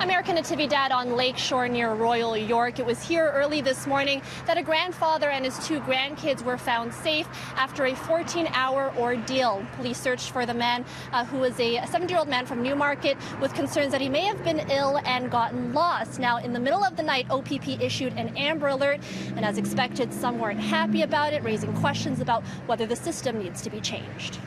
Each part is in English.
American Natividad on Lakeshore near Royal York. It was here early this morning that a grandfather and his 2 grandkids were found safe after a 14-hour ordeal. Police searched for the man who was a 70-year-old man from Newmarket with concerns that he may have been ill and gotten lost. Now, in the middle of the night, OPP issued an Amber Alert, and as expected, some weren't happy about it, raising questions about whether the system needs to be changed.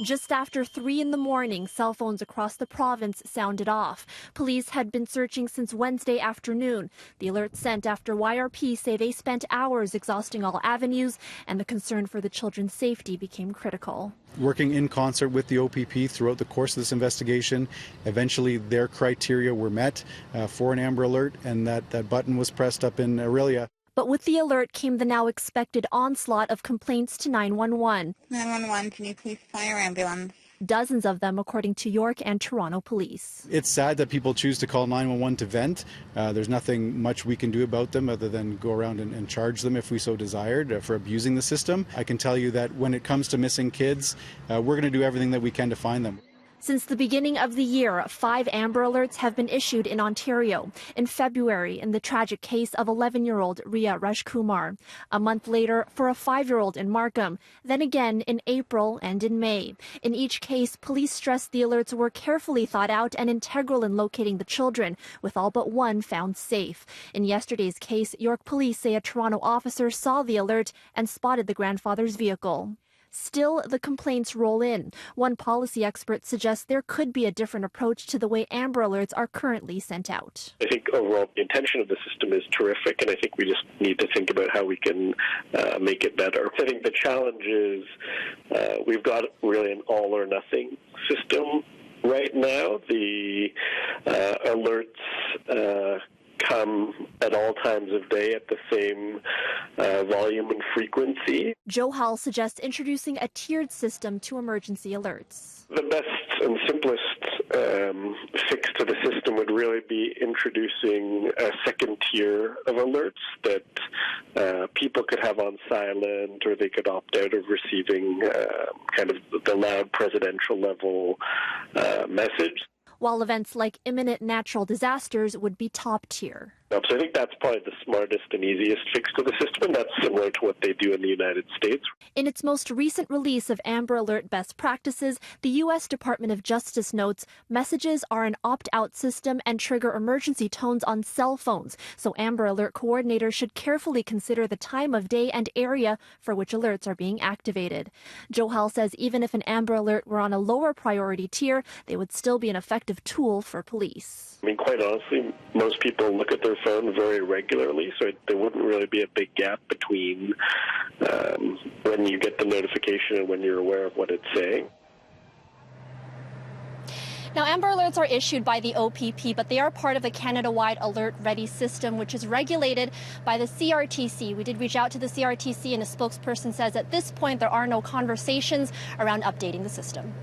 Just after 3 in the morning, cell phones across the province sounded off. Police had been searching since Wednesday afternoon. The alert sent after YRP say they spent hours exhausting all avenues, and the concern for the children's safety became critical. Working in concert with the OPP throughout the course of this investigation, eventually their criteria were met for an Amber Alert, and that button was pressed up in Aurelia. But with the alert came the now expected onslaught of complaints to 911. 911, can you please fire ambulance? Dozens of them, according to York and Toronto police. It's sad that people choose to call 911 to vent. There's nothing much we can do about them other than go around and charge them if we so desired for abusing the system. I can tell you that when it comes to missing kids, we're going to do everything that we can to find them. Since the beginning of the year, 5 Amber Alerts have been issued in Ontario. In February, in the tragic case of 11-year-old Riya Rajkumar. A month later, for a 5-year-old in Markham. Then again in April and in May. In each case, police stressed the alerts were carefully thought out and integral in locating the children, with all but one found safe. In yesterday's case, York police say a Toronto officer saw the alert and spotted the grandfather's vehicle. Still, the complaints roll in. One policy expert suggests there could be a different approach to the way Amber Alerts are currently sent out. I think overall the intention of the system is terrific, and I think we just need to think about how we can make it better. I think the challenge is we've got really an all-or-nothing system right now. The alerts come at all times of day at the same volume and frequency. Joe Hall suggests introducing a tiered system to emergency alerts. The best and simplest fix to the system would really be introducing a second tier of alerts that people could have on silent, or they could opt out of receiving kind of the loud presidential level message. While events like imminent natural disasters would be top tier. So I think that's probably the smartest and easiest fix to the system, and that's similar to what they do in the United States. In its most recent release of Amber Alert best practices, the U.S. Department of Justice notes messages are an opt-out system and trigger emergency tones on cell phones, so Amber Alert coordinators should carefully consider the time of day and area for which alerts are being activated. Joe Hall says even if an Amber Alert were on a lower priority tier, they would still be an effective tool for police. I mean, quite honestly, most people look at their phone very regularly, so there wouldn't really be a big gap between when you get the notification and when you're aware of what it's saying. Now, Amber Alerts are issued by the OPP, but they are part of the Canada-wide Alert Ready system, which is regulated by the CRTC. We did reach out to the CRTC, and a spokesperson says at this point there are no conversations around updating the system.